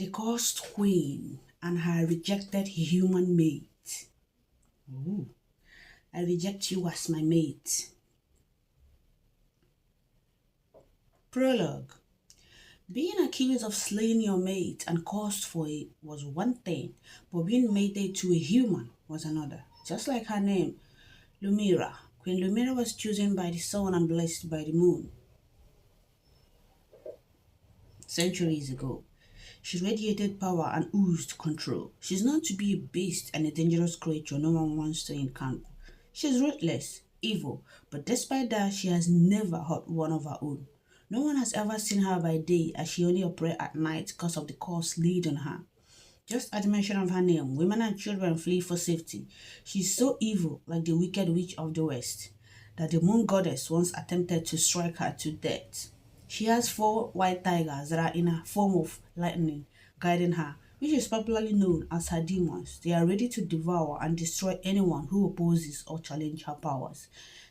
The cursed queen and her rejected human mate. Ooh, I reject you as my mate. Prologue. Being accused of slaying your mate and cursed for it was one thing, but being mated to a human was another. Just like her name, Lumira. Queen Lumira was chosen by the sun and blessed by the moon centuries ago. She radiated power and oozed control. She's known to be a beast and a dangerous creature no one wants to encounter. She's ruthless, evil, but despite that, she has never hurt one of her own. No one has ever seen her by day as she only operates at night because of the curse laid on her. Just at the mention of her name, women and children flee for safety. She's so evil, like the wicked witch of the West, that the moon goddess once attempted to strike her to death. She has four white tigers that are in a form of lightning guiding her, which is popularly known as her demons. They are ready to devour and destroy anyone who opposes or challenges her powers.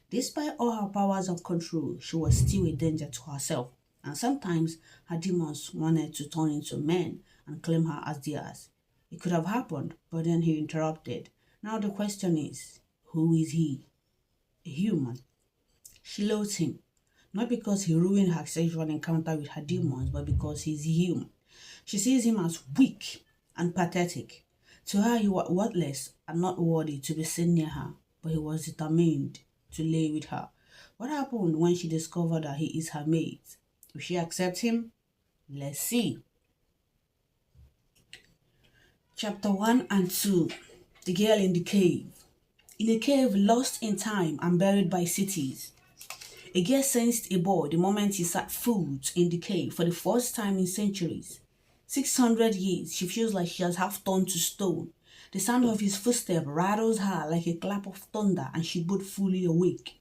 Despite all her powers of control, she was still a danger to herself, and sometimes her demons wanted to turn into men and claim her as theirs. It could have happened, but then he interrupted. Now the question is, who is he? A human. She loathes him, not because he ruined her sexual encounter with her demons, but because he's human. She sees him as weak and pathetic. To her, he was worthless and not worthy to be seen near her, but he was determined to lay with her. What happened when she discovered that he is her mate? Will she accept him? Let's see. Chapter 1 and 2. The Girl in the Cave. In a cave lost in time and buried by cities, a girl sensed a boy the moment he set foot in the cave for the first time in centuries. 600 years, she feels like she has half turned to stone. The sound of his footstep rattles her like a clap of thunder and she both fully awake.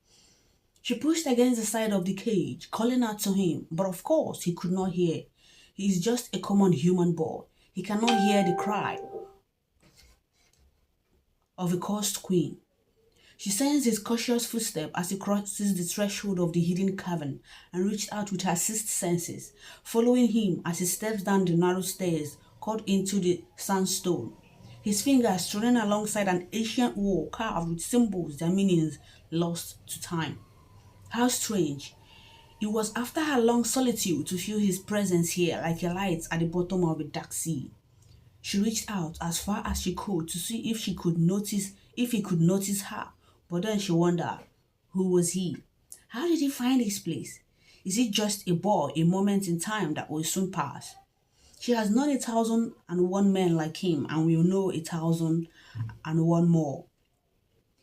She pushed against the side of the cage, calling out to him, but of course he could not hear. He is just a common human boy. He cannot hear the cry of a cursed queen. She sensed his cautious footstep as he crosses the threshold of the hidden cavern and reached out with her sixth senses, following him as he steps down the narrow stairs cut into the sandstone. His fingers strolling alongside an ancient wall carved with symbols their meanings lost to time. How strange. It was after her long solitude to feel his presence here like a light at the bottom of a dark sea. She reached out as far as she could to see if he could notice her, but then she wondered, who was he? How did he find this place? Is it just a boy, a moment in time that will soon pass? She has known 1,001 men like him and will know 1,001 more.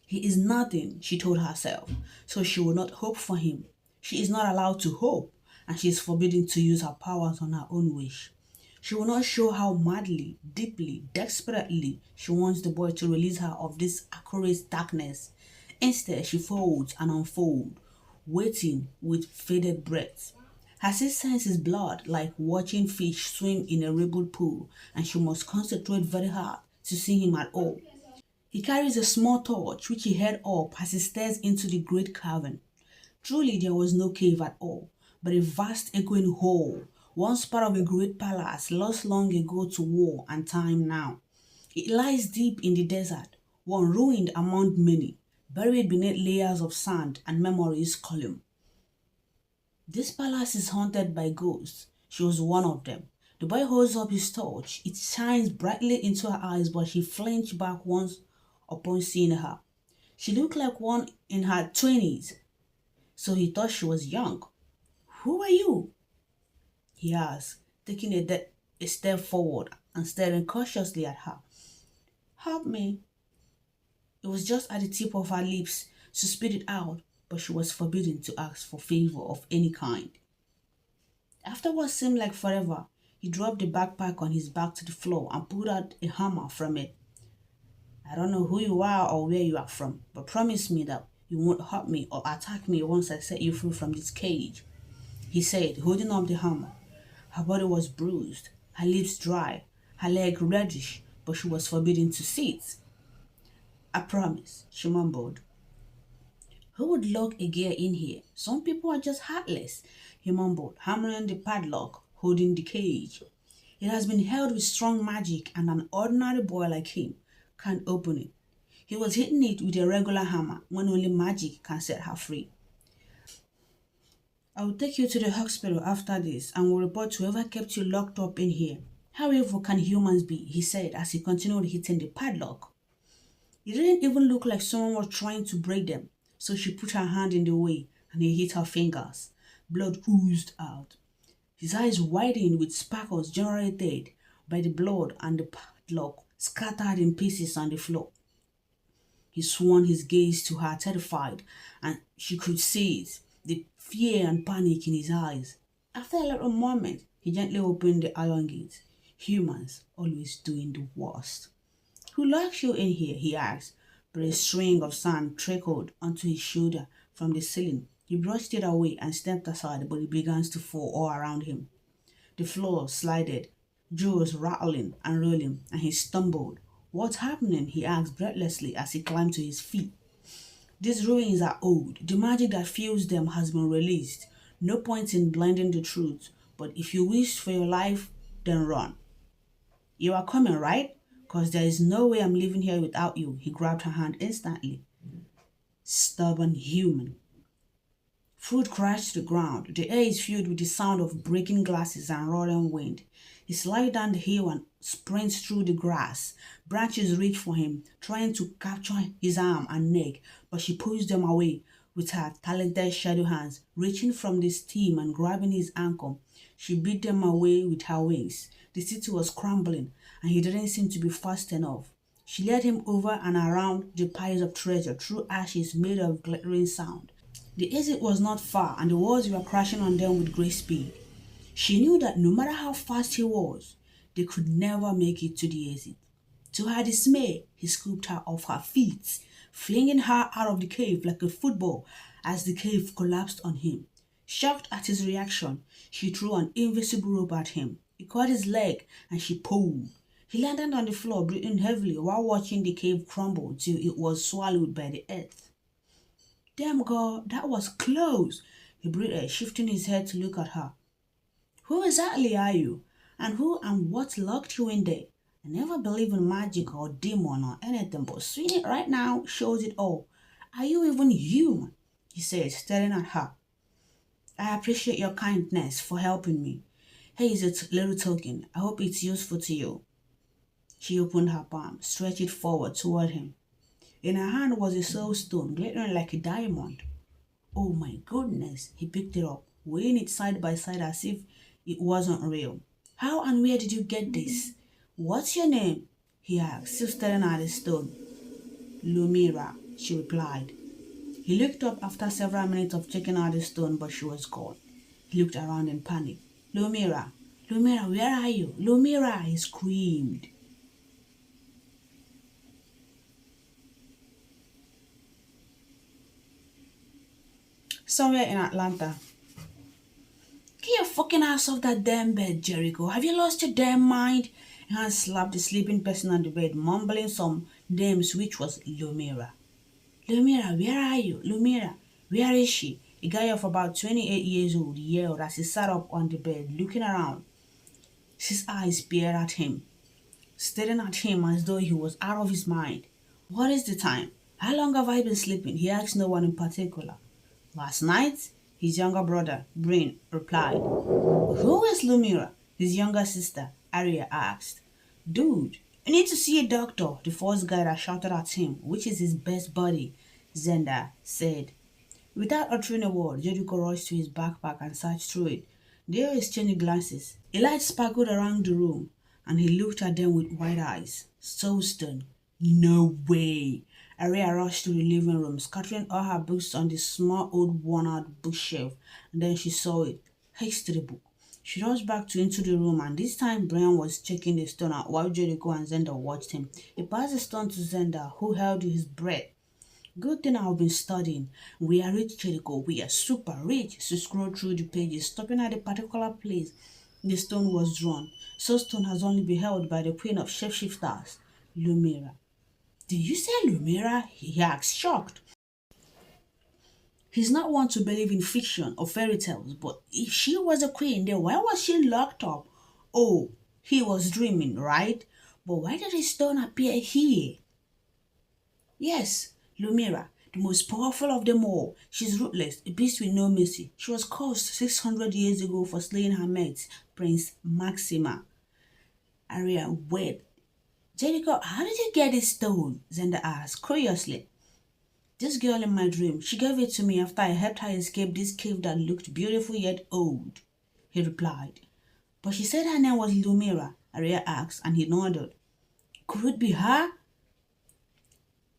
He is nothing, she told herself, so she will not hope for him. She is not allowed to hope, and she is forbidden to use her powers on her own wish. She will not show how madly, deeply, desperately she wants the boy to release her of this accurate darkness. Instead, she folds and unfolds, waiting with faded breath. Her sixth sense is blood, like watching fish swim in a rippled pool, and she must concentrate very hard to see him at all. He carries a small torch which he held up as he stares into the great cavern. Truly, there was no cave at all, but a vast echoing hole, once part of a great palace lost long ago to war and time now. It lies deep in the desert, one ruined among many, buried beneath layers of sand and memories column. This palace is haunted by ghosts. She was one of them. The boy holds up his torch. It shines brightly into her eyes, but she flinched back once upon seeing her. She looked like one in her 20s, so he thought she was young. Who are you? He asked, taking a step forward and staring cautiously at her. Help me. It was just at the tip of her lips to spit it out, but she was forbidden to ask for favor of any kind. After what seemed like forever, he dropped the backpack on his back to the floor and pulled out a hammer from it. I don't know who you are or where you are from, but promise me that you won't hurt me or attack me once I set you free from this cage, he said, holding up the hammer. Her body was bruised, her lips dry, her leg reddish, but she was forbidden to sit. I promise, she mumbled. Who would lock a girl in here? Some people are just heartless, he mumbled, hammering the padlock, holding the cage. It has been held with strong magic, and an ordinary boy like him can't open it. He was hitting it with a regular hammer when only magic can set her free. I will take you to the hospital after this and will report whoever kept you locked up in here. How evil can humans be? He said as he continued hitting the padlock. It didn't even look like someone was trying to break them, so she put her hand in the way and he hit her fingers. Blood oozed out. His eyes widened with sparkles generated by the blood, and the padlock scattered in pieces on the floor. He swung his gaze to her, terrified, and she could see it, the fear and panic in his eyes. After a little moment, he gently opened the iron gate. Humans always doing the worst. Who locks you in here? He asked, but a string of sand trickled onto his shoulder from the ceiling. He brushed it away and stepped aside, but it began to fall all around him. The floor slided, jewels rattling and rolling, and he stumbled. What's happening? He asked breathlessly as he climbed to his feet. These ruins are old. The magic that fuels them has been released. No point in blending the truth, but if you wish for your life, then run. You are coming, right? Because there is no way I'm leaving here without you. He grabbed her hand instantly. Stubborn human. Food crashed to the ground. The air is filled with the sound of breaking glasses and roaring wind. He slides down the hill and sprints through the grass. Branches reach for him, trying to capture his arm and neck, but she pulls them away with her talented shadow hands, reaching from the stem and grabbing his ankle. She beat them away with her wings. The city was crumbling, and he didn't seem to be fast enough. She led him over and around the piles of treasure through ashes made of glittering sand. The exit was not far, and the walls were crashing on them with great speed. She knew that no matter how fast he was, they could never make it to the exit. To her dismay, he scooped her off her feet, flinging her out of the cave like a football as the cave collapsed on him. Shocked at his reaction, she threw an invisible rope at him. He caught his leg and she pulled. He landed on the floor, breathing heavily while watching the cave crumble till it was swallowed by the earth. Damn, girl, that was close, he breathed, shifting his head to look at her. Who exactly are you? And who and what locked you in there? I never believe in magic or demon or anything, but seeing it right now shows it all. Are you even human? He said, staring at her. I appreciate your kindness for helping me. Here is a little token. I hope it's useful to you. She opened her palm, stretched it forward toward him. In her hand was a soul stone, glittering like a diamond. Oh my goodness, he picked it up, weighing it side by side as if it wasn't real. How and where did you get this? What's your name? He asked, still staring at the stone. Lumira, she replied. He looked up after several minutes of checking out the stone, but she was gone. He looked around in panic. Lumira, Lumira, where are you? Lumira, he screamed. Somewhere in Atlanta. Get your fucking ass off that damn bed, Jericho. Have you lost your damn mind? Hans slapped the sleeping person on the bed, mumbling some names, which was Lumira. Lumira, where are you? Lumira, where is she? A guy of about 28 years old yelled as he sat up on the bed, looking around. His eyes peered at him, staring at him as though he was out of his mind. What is the time? How long have I been sleeping? He asked no one in particular. Last night, his younger brother, Brain, replied. Who is Lumira? His younger sister, Aria, asked. Dude, you need to see a doctor, the first guy that shouted at him, which is his best buddy, Zenda said. Without uttering a word, Jericho rushed to his backpack and searched through it. They all exchanged glances. A light sparkled around the room, and he looked at them with wide eyes. So stunned. No way! Aria rushed to the living room, scattering all her books on the small old worn-out bookshelf, and then she saw it. Haste to the book. She rushed back into the room, and this time Brian was checking the stone out while Jericho and Zenda watched him. He passed the stone to Zenda, who held his breath. Good thing I've been studying. We are rich, Jericho. We are super rich. She scrolled through the pages, stopping at a particular place the stone was drawn. So stone has only been held by the queen of shapeshifters, Lumira. Did you say Lumira? He asked, shocked. He's not one to believe in fiction or fairy tales, but if she was a queen, then why was she locked up? Oh, He was dreaming, right? But why did his stone appear here? Yes, Lumira, the most powerful of them all. She's ruthless, a beast with no mercy. She was cursed 600 years ago for slaying her mate, Prince Maxima. Arya, wait. Jericho, how did you get this stone? Zenda asked, curiously. This girl in my dream, she gave it to me after I helped her escape this cave that looked beautiful yet old, he replied. But she said her name was Lumira, Arya asked, and he nodded. Could it be her?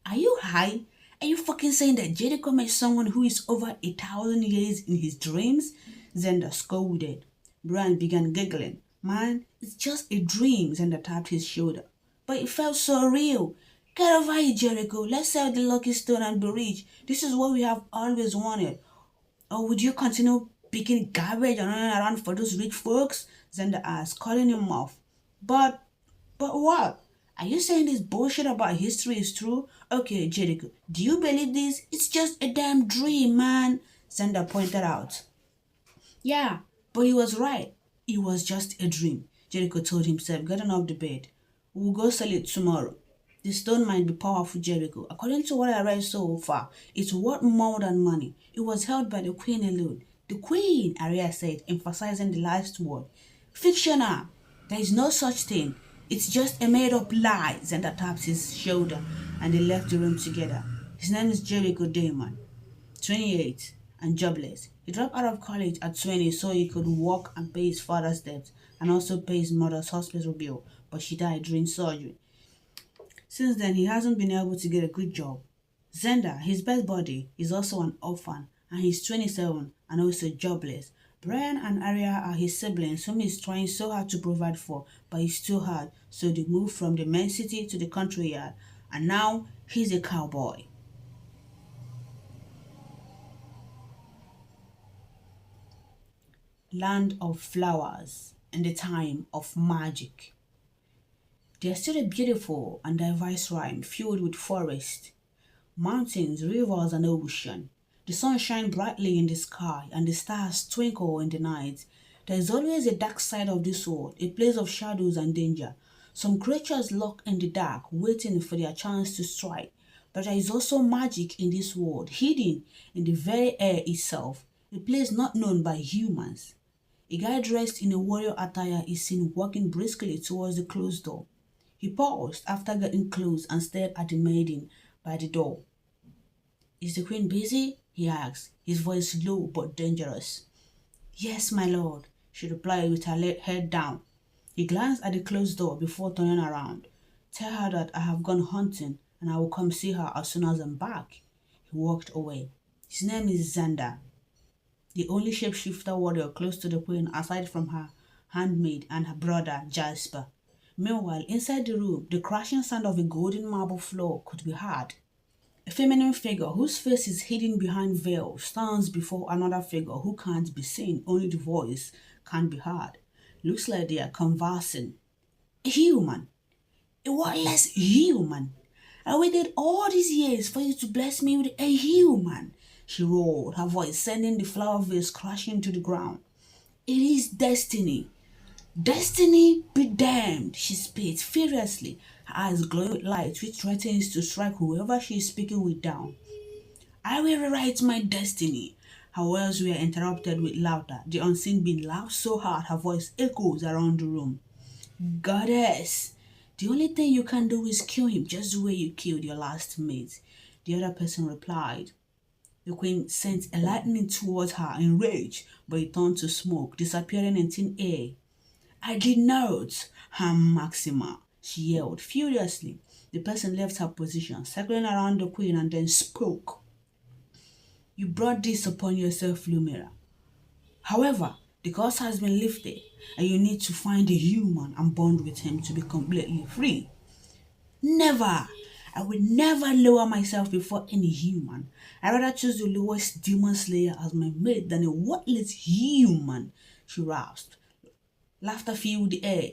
Are you high? Are you fucking saying that Jericho met someone who is over 1,000 years in his dreams? Zenda scolded. Brian began giggling. Man, it's just a dream, Zenda tapped his shoulder. But it felt so real. Get over it, Jericho. Let's sell the lucky stone and be rich. This is what we have always wanted. Or would you continue picking garbage and running around for those rich folks? Zenda asked, calling him off. But what? Are you saying this bullshit about history is true? Okay, Jericho, do you believe this? It's just a damn dream, man, Zenda pointed out. Yeah, but he was right. It was just a dream, Jericho told himself, getting off the bed. We'll go sell it tomorrow. The stone might be powerful, Jericho. According to what I read so far, it's worth more than money. It was held by the queen alone. The queen, Arya said, emphasizing the last word. Fictional. There is no such thing. It's just a made-up lie, Zenda tapped his shoulder, and they left the room together. His name is Jericho Damon, 28, and jobless. He dropped out of college at 20 so he could work and pay his father's debt, and also pay his mother's hospital bill, but she died during surgery. Since then, he hasn't been able to get a good job. Zenda, his best buddy, is also an orphan, and he's 27 and also jobless. Brian and Arya are his siblings whom he's trying so hard to provide for, but it's too hard, so they moved from the main city to the country yard, and now he's a cowboy. Land of flowers and the time of magic. There's still a beautiful and diverse rhyme filled with forest, mountains, rivers, and ocean. The sun shines brightly in the sky, and the stars twinkle in the night. There is always a dark side of this world, a place of shadows and danger. Some creatures lurk in the dark, waiting for their chance to strike. But there is also magic in this world, hidden in the very air itself, a place not known by humans. A guy dressed in a warrior attire is seen walking briskly towards the closed door. He paused after getting close and stared at the maiden by the door. Is the queen busy? He asked, his voice low but dangerous. Yes, my lord, she replied with her head down. He glanced at the closed door before turning around. Tell her that I have gone hunting and I will come see her as soon as I'm back. He walked away. His name is Xander, the only shapeshifter warrior close to the queen aside from her handmaid and her brother Jasper. Meanwhile, inside the room, the crashing sound of a golden marble floor could be heard. A feminine figure whose face is hidden behind veil stands before another figure who can't be seen, only the voice can be heard. Looks like they are conversing. A human. A wordless human. I waited all these years for you to bless me with a human, she roared, her voice sending the flower vase crashing to the ground. It is destiny. Destiny be damned, she spit furiously, her eyes glowing with light which threatens to strike whoever she is speaking with down. I will rewrite my destiny. Her words were interrupted with laughter. The unseen being laughed so hard her voice echoes around the room. Goddess, the only thing you can do is kill him just the way you killed your last mate, the other person replied. The queen sent a lightning towards her in rage, but it turned to smoke, disappearing in thin air. I did not harm Maxima, she yelled furiously. The person left her position, circling around the queen, and then spoke. You brought this upon yourself, Lumira. However, the curse has been lifted, and you need to find a human and bond with him to be completely free. Never! I will never lower myself before any human. I rather choose the lowest demon slayer as my mate than a worthless human, she rasped. Laughter filled the air.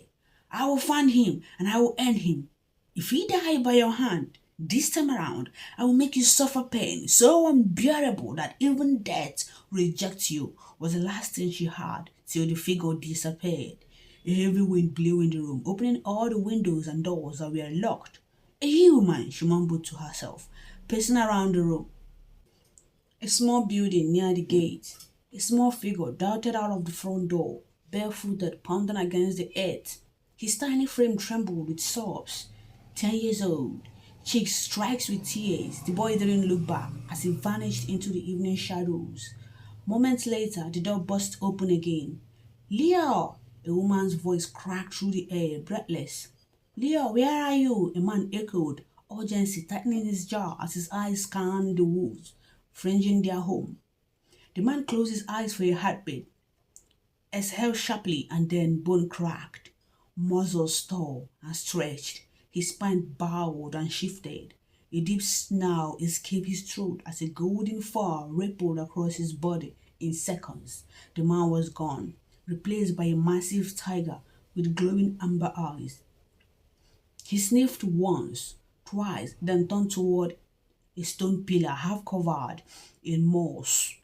I will find him and I will end him. If he die by your hand, this time around, I will make you suffer pain so unbearable that even death rejects you, was the last thing she heard till the figure disappeared. A heavy wind blew in the room, opening all the windows and doors that were locked. A human, she mumbled to herself, pacing around the room. A small building near the gate. A small figure darted out of the front door, barefooted, pounding against the earth. His tiny frame trembled with sobs. 10 years old, cheeks streaked with tears, the boy didn't look back as he vanished into the evening shadows. Moments later, the door burst open again. Leo! A woman's voice cracked through the air, breathless. Leo, where are you? A man echoed, urgency tightening his jaw as his eyes scanned the woods, fringing their home. The man closed his eyes for a heartbeat, exhaled sharply, and then bone cracked. Muscles tore and stretched. His spine bowed and shifted. A deep snarl escaped his throat as a golden fur rippled across his body in seconds. The man was gone, replaced by a massive tiger with glowing amber eyes. He sniffed once, twice, then turned toward a stone pillar half covered in moss.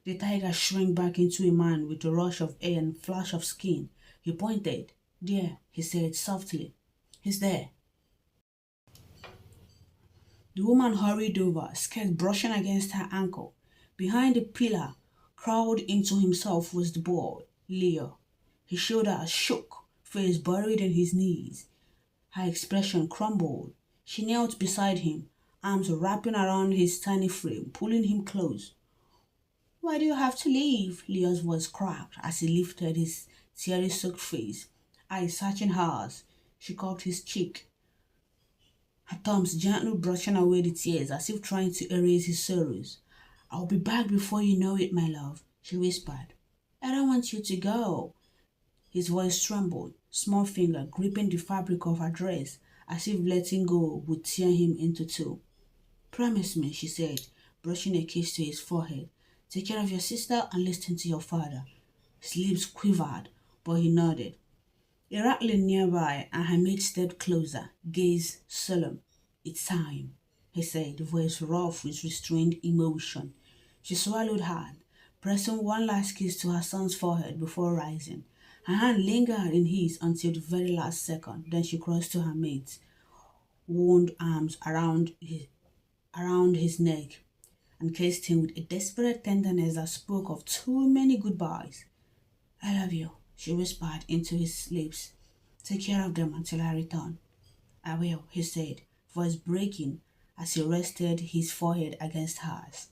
The tiger shrank back into a man with a rush of air and flash of skin. He pointed. There, he said softly. He's there. The woman hurried over, skirt brushing against her ankle. Behind the pillar, crawled into himself was the boy, Leo. His shoulders shook, face buried in his knees. Her expression crumbled. She knelt beside him, arms wrapping around his tiny frame, pulling him close. Why do you have to leave? Leo's voice cracked as he lifted his tear-soaked face, eyes searching hers. She cupped his cheek, her thumbs gently brushing away the tears as if trying to erase his sorrows. I'll be back before you know it, my love, she whispered. I don't want you to go. His voice trembled, small finger gripping the fabric of her dress as if letting go would tear him into two. Promise me, she said, brushing a kiss to his forehead. Take care of your sister and listen to your father. His lips quivered, but he nodded. A rattling nearby, and her mate stepped closer, gaze solemn. It's time, he said, voice rough with restrained emotion. She swallowed hard, pressing one last kiss to her son's forehead before rising. Her hand lingered in his until the very last second, then she crossed to her mate's, wound arms around his neck, and kissed him with a desperate tenderness that spoke of too many goodbyes. I love you, she whispered into his lips. Take care of them until I return. I will, he said, voice breaking as he rested his forehead against hers.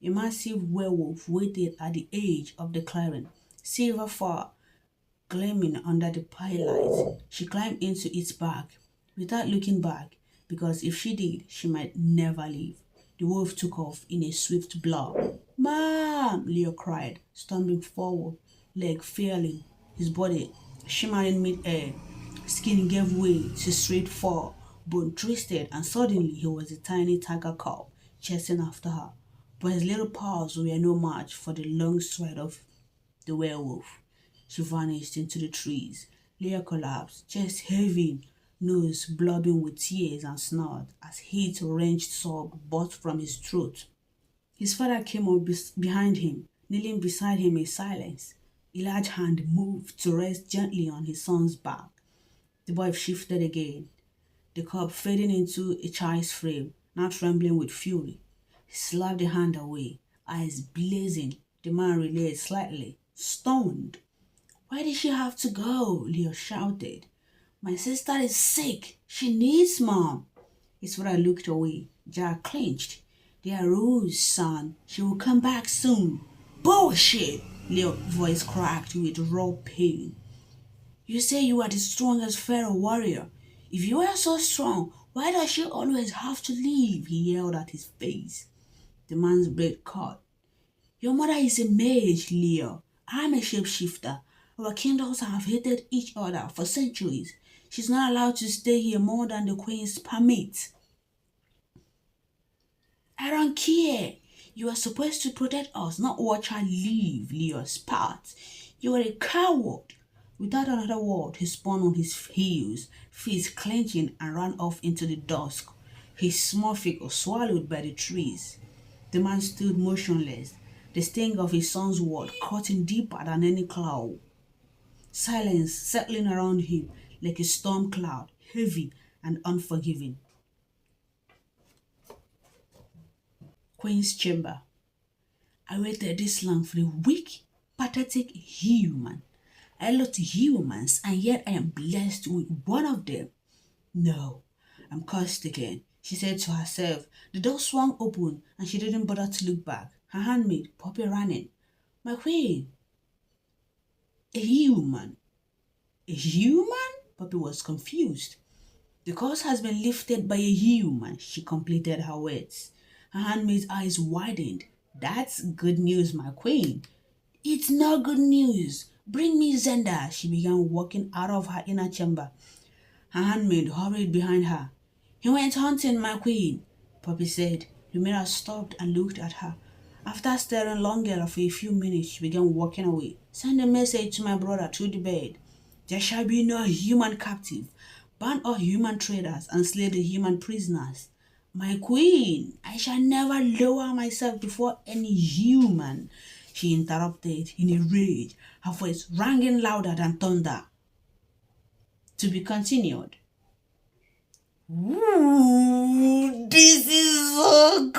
A massive werewolf waited at the edge of the clearing, silver fur gleaming under the pale. She climbed into its back without looking back, because if she did, she might never leave. The wolf took off in a swift blur. Mom! Leo cried, stumbling forward, leg failing, his body shimmering mid-air. Skin gave way to straight fur, bone twisted, and suddenly he was a tiny tiger cub chasing after her. But his little paws were no match for the long stride of the werewolf. She vanished into the trees. Leo collapsed, chest heaving, nose blobbing with tears, and snort as heat-wrenched sob burst from his throat. His father came up behind him, kneeling beside him in silence. A large hand moved to rest gently on his son's back. The boy shifted again, the cub fading into a child's frame, now trembling with fury. He slapped the hand away, eyes blazing. The man relayed slightly, stunned. Why did she have to go? Leo shouted. My sister is sick. She needs Mom. His father looked away, jaw clenched. There are rules, son. She will come back soon. Bullshit! Leo's voice cracked with raw pain. You say you are the strongest Pharaoh warrior. If you are so strong, why does she always have to leave? He yelled at his face. The man's blade caught. Your mother is a mage, Leo. I'm a shapeshifter. Our kingdoms have hated each other for centuries. She's not allowed to stay here more than the queen's permit. I don't care. You are supposed to protect us, not watch her leave, Leo spat. You are a coward. Without another word, he spun on his heels, fists clenching, and ran off into the dusk, his small figure swallowed by the trees. The man stood motionless, the sting of his son's word cutting deeper than any claw. silence settling around him like a storm cloud, heavy and unforgiving. Queen's chamber. I waited this long for a weak, pathetic human. I looked humans, and yet I am blessed with one of them. No, I'm cursed again, she said to herself. The door swung open, and she didn't bother to look back. Her handmaid, Poppy, ran in. My queen, a human. A human? Poppy was confused. The curse has been lifted by a human, she completed her words. Her handmaid's eyes widened. That's good news, my queen. It's not good news. Bring me Zenda. She began walking out of her inner chamber. Her handmaid hurried behind her. He went hunting, my queen, Poppy said. Lumira stopped and looked at her. After staring longer for a few minutes, she began walking away. Send a message to my brother through the bed. There shall be no human captive. Ban all human traders and slay the human prisoners. My queen, I shall never lower myself before any human, she interrupted in a rage, her voice ringing louder than thunder. To be continued. Ooh, this is so